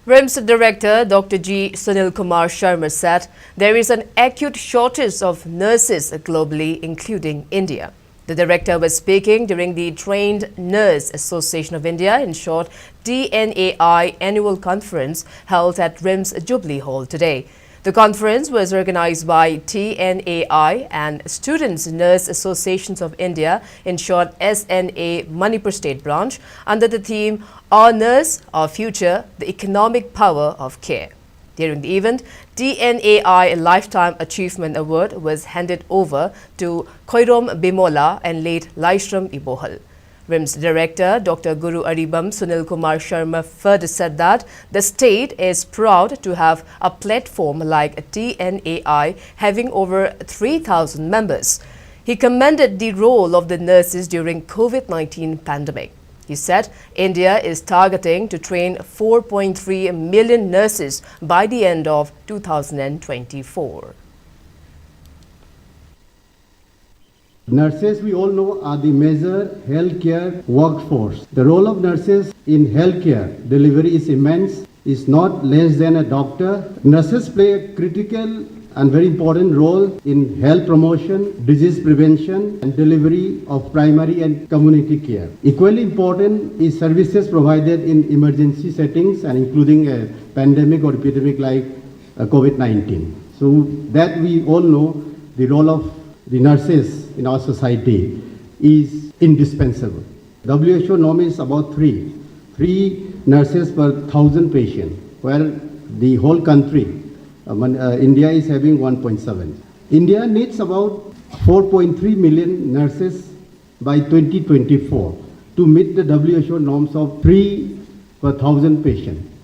RIMS Director Dr. G. Sunilkumar Sharma said there is an acute shortage of nurses globally, including India. The director was speaking during the Trained Nurse Association of India, in short TNAI annual conference held at RIMS Jubilee Hall today. The conference was organized by TNAI and Students Nurse Associations of India, in short SNA Manipur State Branch, under the theme Our Nurse, Our Future, the Economic Power of Care. During the event, TNAI Lifetime Achievement Award was handed over to Khoirom Bimola and late Laishram Ibohal. RIMS Director Dr. Guru Aribam Sunilkumar Sharma further said that the state is proud to have a platform like TNAI having over 3,000 members. He commended the role of the nurses during COVID-19 pandemic. He said India is targeting to train 4.3 million nurses by the end of 2024. Nurses, we all know, are the major healthcare workforce. The role of nurses in healthcare delivery is immense, is not less than a doctor. Nurses play a critical and very important role in health promotion, disease prevention and delivery of primary and community care. Equally important is services provided in emergency settings and including a pandemic or epidemic like COVID-19. So that we all know the role of the nurses in our society is indispensable. WHO norm is about three nurses per 1,000 patients, where the whole country, India is having 1.7. India needs about 4.3 million nurses by 2024 to meet the WHO norms of 3 per 1,000 patients.